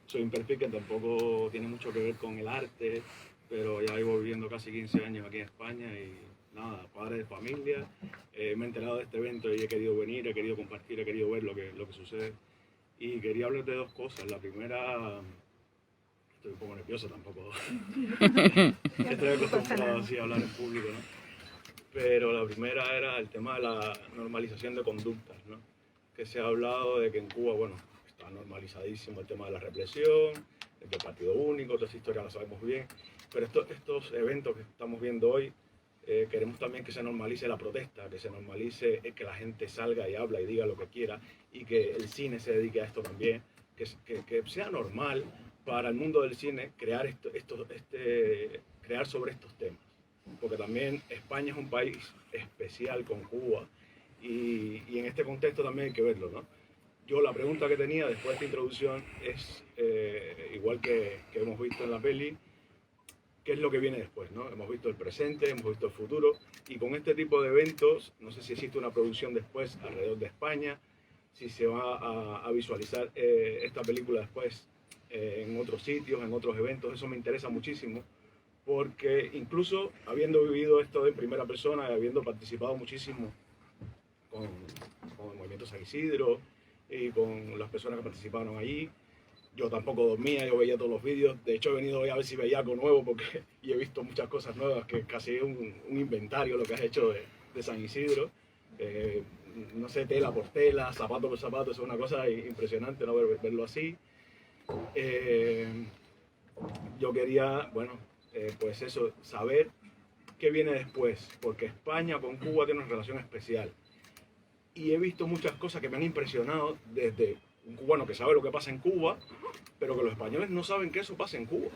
Soy un perfil que tampoco tiene mucho que ver con el arte, pero ya llevo viviendo casi 15 años aquí en España y nada, padre de familia. Me he enterado de este evento y he querido venir, he querido compartir, he querido ver lo que sucede. Y quería hablar de 2 cosas. La primera, estoy un poco nervioso tampoco. Estoy acostumbrado así a hablar en público, ¿no? Pero la primera era el tema de la normalización de conductas, ¿no? Que se ha hablado de que en Cuba, bueno, está normalizadísimo el tema de la represión, del partido único, toda esa historia la sabemos bien, pero estos eventos que estamos viendo hoy, queremos también que se normalice la protesta, que se normalice que la gente salga y habla y diga lo que quiera, y que el cine se dedique a esto también, que sea normal para el mundo del cine crear sobre estos temas. porque también España es un país especial con Cuba y en este contexto también hay que verlo, ¿no? Yo la pregunta que tenía después de esta introducción es, igual que hemos visto en la peli, ¿qué es lo que viene después, ¿no? Hemos visto el presente, hemos visto el futuro, y con este tipo de eventos, no sé si existe una producción después alrededor de España, si se va a visualizar esta película después en otros sitios, en otros eventos. Eso me interesa muchísimo, porque incluso habiendo vivido esto en primera persona y habiendo participado muchísimo con el movimiento San Isidro y con las personas que participaron allí, yo tampoco dormía, yo veía todos los vídeos. De hecho, he venido hoy a ver si veía algo nuevo porque y he visto muchas cosas nuevas, que casi es un inventario lo que has hecho de San Isidro. No sé, tela por tela, zapato por zapato, es una cosa impresionante, ¿no? Verlo así. Yo quería, bueno, pues eso, saber qué viene después, porque España con Cuba tiene una relación especial. Y he visto muchas cosas que me han impresionado desde un cubano que sabe lo que pasa en Cuba, pero que los españoles no saben que eso pasa en Cuba.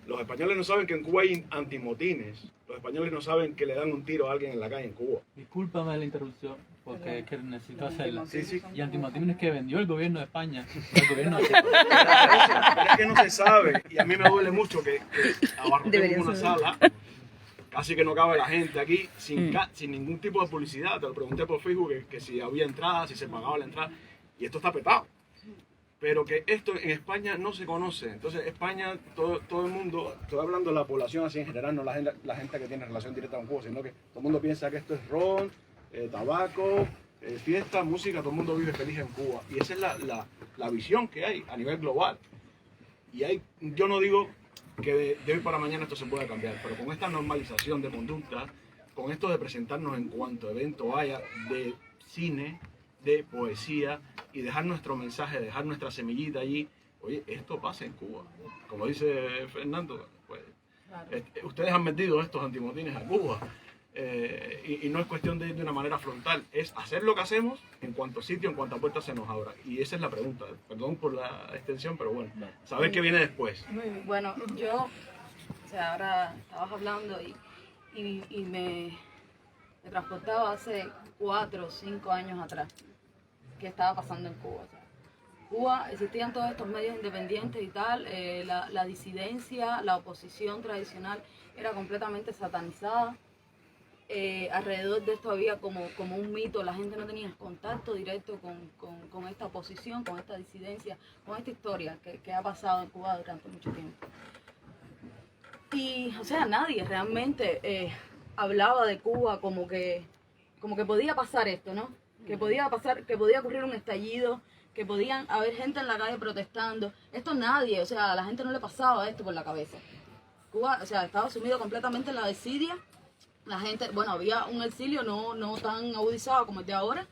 Los españoles no saben que en Cuba hay antimotines. Los españoles no saben que le dan un tiro a alguien en la calle en Cuba. Discúlpame la interrupción, porque es que necesito hacerla. Sí, sí. Y antimotines que vendió el gobierno de España. El gobierno de Pero es que no se sabe. Y a mí me duele mucho que abarrotemos una sala, casi que no cabe la gente aquí, sin ningún tipo de publicidad. Te lo pregunté por Facebook que si había entrada, si se pagaba la entrada. Y esto está petado. Pero que esto en España no se conoce. Entonces España, todo el mundo, estoy hablando de la población así en general, no la gente que tiene relación directa con Cuba, sino que todo el mundo piensa que esto es ron, tabaco, fiesta, música, todo el mundo vive feliz en Cuba. Y esa es la visión que hay a nivel global. Y yo no digo que de hoy para mañana esto se pueda cambiar, pero con esta normalización de conducta, con esto de presentarnos en cuanto evento haya de cine, de poesía y dejar nuestro mensaje, dejar nuestra semillita allí. Oye, esto pasa en Cuba. Como dice Fernando, pues, Claro. Ustedes han metido estos antimotines a Cuba. Y no es cuestión de ir de una manera frontal, es hacer lo que hacemos en cuanto sitio, en cuanto puerta se nos abra. Y esa es la pregunta. Perdón por la extensión, pero bueno, saber qué viene después. Bueno, yo, o sea, ahora estabas hablando y me transportaba hace 4 o 5 años atrás. ¿Qué estaba pasando en Cuba? O sea, Cuba existían todos estos medios independientes y tal, la disidencia, la oposición tradicional era completamente satanizada. Alrededor de esto había como un mito, la gente no tenía contacto directo con esta oposición, con esta disidencia, con esta historia que ha pasado en Cuba durante mucho tiempo. Y, o sea, nadie realmente hablaba de Cuba como que podía pasar esto, ¿no? Que podía ocurrir un estallido, que podían haber gente en la calle protestando. Esto nadie, o sea, a la gente no le pasaba esto por la cabeza. Cuba, o sea, estaba sumido completamente en la desidia. La gente, bueno, había un exilio no tan agudizado como el de ahora,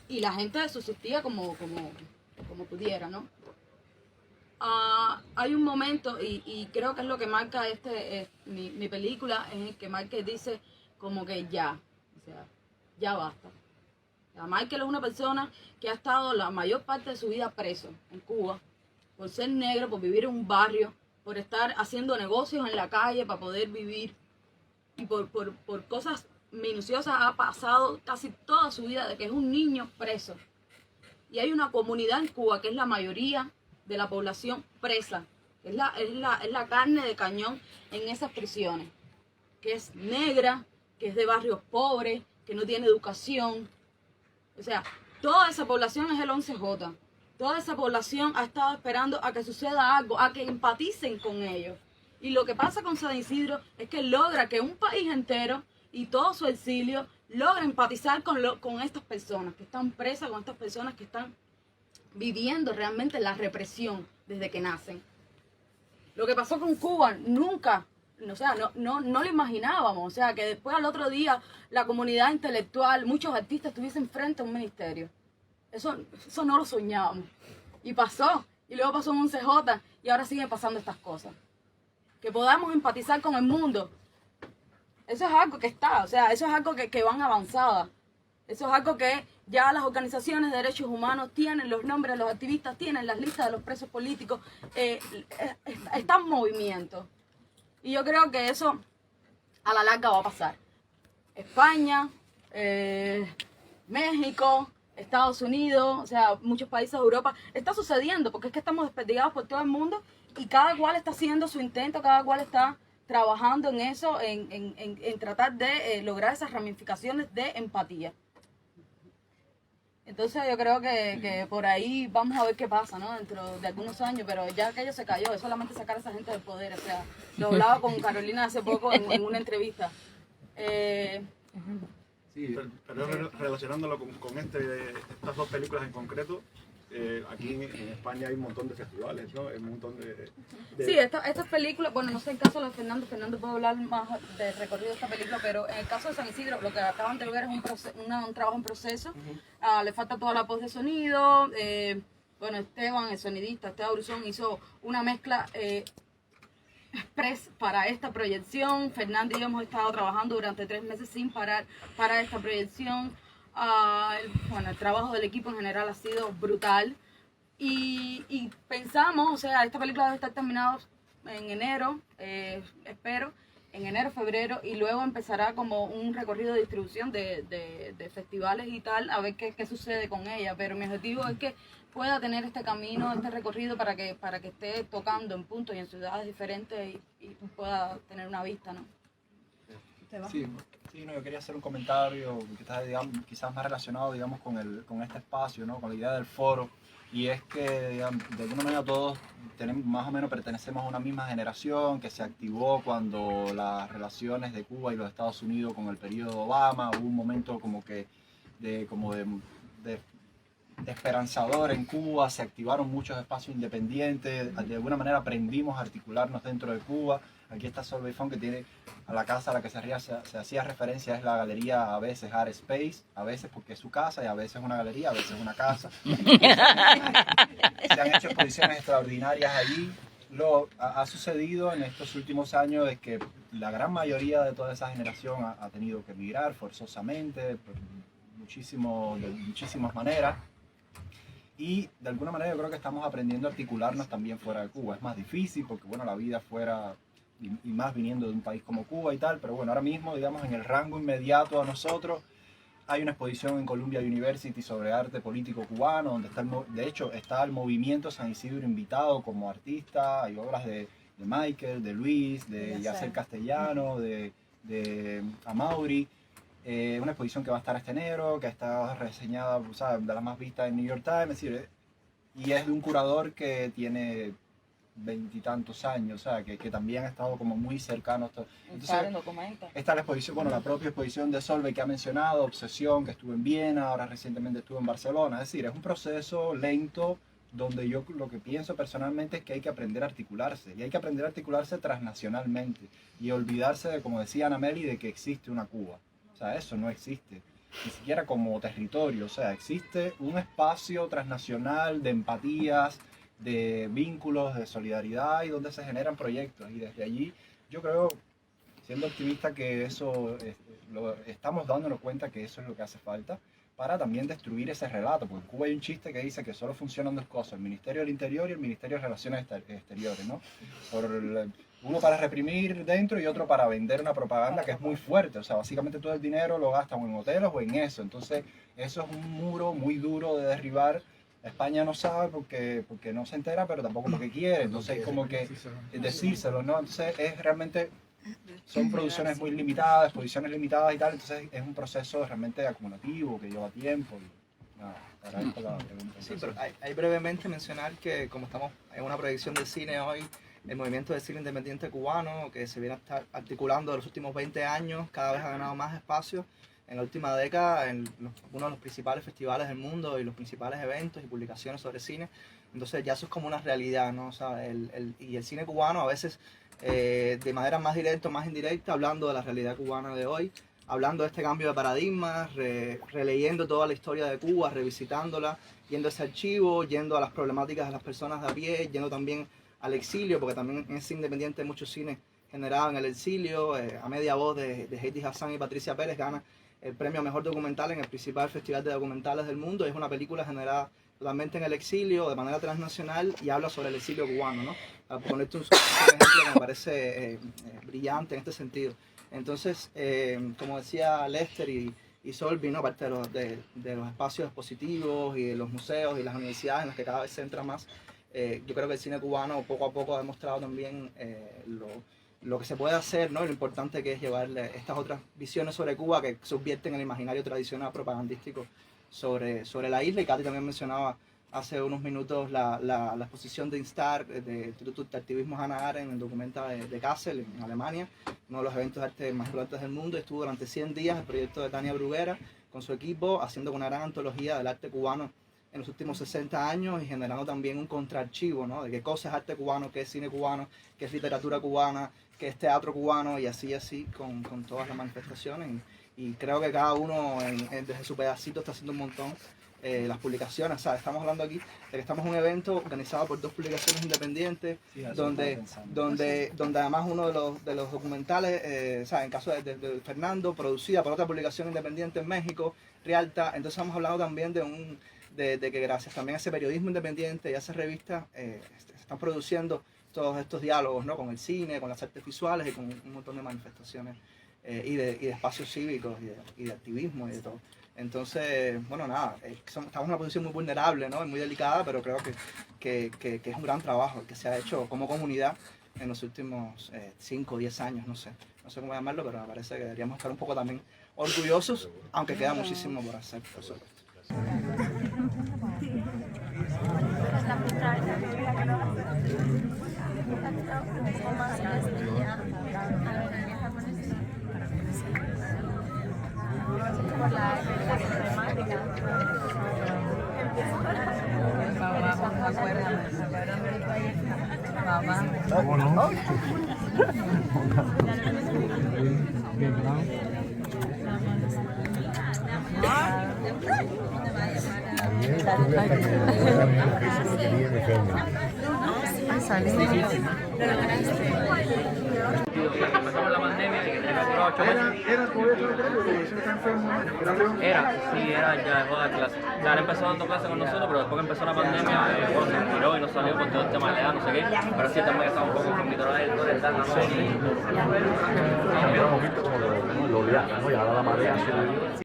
y la gente subsistía como pudiera, ¿no? Hay un momento, y creo que es lo que marca mi película, es el que Michael dice como que ya, o sea, ya basta. O sea, Michael es una persona que ha estado la mayor parte de su vida preso en Cuba, por ser negro, por vivir en un barrio, por estar haciendo negocios en la calle para poder vivir, y por cosas minuciosas ha pasado casi toda su vida de que es un niño preso. Y hay una comunidad en Cuba que es la mayoría de la población presa, es la carne de cañón en esas prisiones, que es negra, que es de barrios pobres, que no tiene educación. O sea, toda esa población es el 11J. Toda esa población ha estado esperando a que suceda algo, a que empaticen con ellos. Y lo que pasa con San Isidro es que logra que un país entero y todo su exilio logra empatizar con estas personas que están presas, con estas personas que están viviendo realmente la represión desde que nacen. Lo que pasó con Cuba nunca, o sea, no lo imaginábamos. O sea, que después al otro día la comunidad intelectual, muchos artistas estuviesen frente a un ministerio. Eso no lo soñábamos. Y pasó. Y luego pasó un 11J y ahora siguen pasando estas cosas. Que podamos empatizar con el mundo. Eso es algo que está, o sea, eso es algo que van avanzada. Eso es algo que ya las organizaciones de derechos humanos tienen los nombres de los activistas, tienen las listas de los presos políticos, está en movimiento. Y yo creo que eso a la larga va a pasar. España, México, Estados Unidos, o sea, muchos países de Europa, está sucediendo porque es que estamos desperdigados por todo el mundo y cada cual está haciendo su intento, cada cual está trabajando en eso, en tratar de lograr esas ramificaciones de empatía. Entonces yo creo que por ahí vamos a ver qué pasa, ¿no? Dentro de algunos años, pero ya aquello se cayó, es solamente sacar a esa gente del poder. O sea, lo hablaba con Carolina hace poco en una entrevista. Sí, Pero relacionándolo con estas dos películas en concreto, aquí en España hay un montón de festivales, ¿no? Hay un montón de... Sí, estas películas, bueno, no sé el caso de Fernando puede hablar más del recorrido de esta película, pero en el caso de San Isidro, lo que acaban de ver es un trabajo en proceso. Le falta toda la voz de sonido. Bueno, Esteban, el sonidista, Esteban Bruzón, hizo una mezcla express para esta proyección. Fernando y yo hemos estado trabajando durante 3 meses sin parar para esta proyección. Bueno, el trabajo del equipo en general ha sido brutal. Y pensamos, o sea, esta película debe estar terminada en enero, espero, en enero, febrero, y luego empezará como un recorrido de distribución de festivales y tal, a ver qué sucede con ella. Pero mi objetivo es que pueda tener este camino, este recorrido para que esté tocando en puntos y en ciudades diferentes y pueda tener una vista, ¿no? sí, no, yo quería hacer un comentario que está, digamos, quizás más relacionado, digamos, con este espacio, ¿no? Con la idea del foro. Y es que, digamos, de alguna manera todos más o menos pertenecemos a una misma generación que se activó cuando las relaciones de Cuba y los Estados Unidos con el periodo Obama, hubo un momento como de esperanzador en Cuba, se activaron muchos espacios independientes, de alguna manera aprendimos a articularnos dentro de Cuba. Aquí está Solveig Font, que tiene a la casa a la que se hacía referencia, es la galería a veces Art Space, a veces porque es su casa y a veces una galería, a veces una casa. Se han hecho exposiciones extraordinarias allí. Ha sucedido en estos últimos años es que la gran mayoría de toda esa generación ha tenido que emigrar forzosamente, de muchísimas maneras. Y de alguna manera yo creo que estamos aprendiendo a articularnos también fuera de Cuba. Es más difícil porque, bueno, la vida fuera, y más viniendo de un país como Cuba y tal, pero bueno, ahora mismo, digamos, en el rango inmediato a nosotros, hay una exposición en Columbia University sobre arte político cubano, donde de hecho está el movimiento San Isidro invitado como artista, hay obras de Michael, de Luis, de Yacer Castellano, de Amaury. Una exposición que va a estar este enero, que está reseñada, o sea, de las más vistas en New York Times, es decir, y es de un curador que tiene 20 y tantos años, o sea, que también ha estado como muy cercano. Entonces, está la exposición, bueno, la propia exposición de Solveig que ha mencionado, Obsesión, que estuvo en Viena, ahora recientemente estuvo en Barcelona, es decir, es un proceso lento donde yo lo que pienso personalmente es que hay que aprender a articularse, y hay que aprender a articularse transnacionalmente, y olvidarse de, como decía Ana Meli, de que existe una Cuba. O sea, eso no existe, ni siquiera como territorio. O sea, existe un espacio transnacional de empatías, de vínculos, de solidaridad y donde se generan proyectos. Y desde allí yo creo, siendo optimista, que eso, estamos dándonos cuenta que eso es lo que hace falta para también destruir ese relato. Porque en Cuba hay un chiste que dice que solo funcionan 2 cosas, el Ministerio del Interior y el Ministerio de Relaciones Exteriores, ¿no? Uno para reprimir dentro y otro para vender una propaganda que es muy fuerte. O sea, básicamente todo el dinero lo gastan en hoteles o en eso. Entonces, eso es un muro muy duro de derribar. España no sabe porque no se entera, pero tampoco porque quiere. Entonces, es como que decírselo, ¿no? Entonces, es realmente, son producciones muy limitadas, exposiciones limitadas y tal. Entonces, es un proceso realmente acumulativo que lleva tiempo. Y, nada, para esto la pregunta. Sí, pero hay brevemente mencionar que como estamos en una proyección de cine hoy, el movimiento de cine independiente cubano, que se viene a estar articulando en los últimos 20 años, cada vez ha ganado más espacio. En la última década, en uno de los principales festivales del mundo y los principales eventos y publicaciones sobre cine. Entonces ya eso es como una realidad, ¿no? O sea, y el cine cubano a veces de manera más directa o más indirecta, hablando de la realidad cubana de hoy, hablando de este cambio de paradigmas, releyendo toda la historia de Cuba, revisitándola, yendo a ese archivo, yendo a las problemáticas de las personas de a pie, yendo también al exilio, porque también en ese independiente hay mucho cine generado en el exilio. A media voz de Heidi Hassan y Patricia Pérez gana el premio a Mejor Documental en el principal festival de documentales del mundo. Es una película generada totalmente en el exilio, de manera transnacional, y habla sobre el exilio cubano, ¿no? Para ponerte un ejemplo que me parece brillante en este sentido. Entonces, como decía Lester y Solvi, ¿no? Aparte de los espacios expositivos y de los museos y las universidades en las que cada vez se entra más, yo creo que el cine cubano poco a poco ha demostrado también lo que se puede hacer, ¿no? Y lo importante que es llevarle estas otras visiones sobre Cuba que subvierten el imaginario tradicional propagandístico sobre la isla. Y Katy también mencionaba hace unos minutos la exposición de Instar, de Instituto de Activismo Hannah Arendt, en el documenta de Kassel, en Alemania, uno de los eventos de arte más importantes del mundo. Estuvo durante 100 días el proyecto de Tania Bruguera con su equipo, haciendo una gran antología del arte cubano en los últimos 60 años y generando también un contraarchivo, ¿no? De qué cosa es arte cubano, qué es cine cubano, qué es literatura cubana, qué es teatro cubano, y así con todas las manifestaciones. Y creo que cada uno desde su pedacito está haciendo un montón. Las publicaciones, ¿sabes? Estamos hablando aquí de que estamos en un evento organizado por 2 publicaciones independientes, Sí, donde además uno de los documentales, ¿sabes? En caso de Fernando, producida por otra publicación independiente en México, Rialta. Entonces hemos hablado también de que gracias también a ese periodismo independiente y a esas revistas se están produciendo todos estos diálogos, ¿no? Con el cine, con las artes visuales y con un montón de manifestaciones y de espacios cívicos y de activismo y de todo. Entonces, bueno, nada, estamos en una posición muy vulnerable, ¿no? Muy delicada, pero creo que es un gran trabajo el que se ha hecho como comunidad en los últimos 5 o 10 años, no sé cómo llamarlo, pero me parece que deberíamos estar un poco también orgullosos, aunque queda muchísimo por hacer, por supuesto. Empezamos la pandemia y que teníamos curado 8 meses. ¿Era todavía todo propio? ¿Porque eso está enfermo? Era, ya dejó de dar clases. Ya él empezó dando clases con nosotros, pero después que empezó la pandemia, bueno, se retiró y no salió por todo el tema de la edad, no sé qué. Pero sí, también estaba un poco con mi torneo de estar, ¿no? Habíamos visto como lo oleaje, ¿no? Y ahora la marea.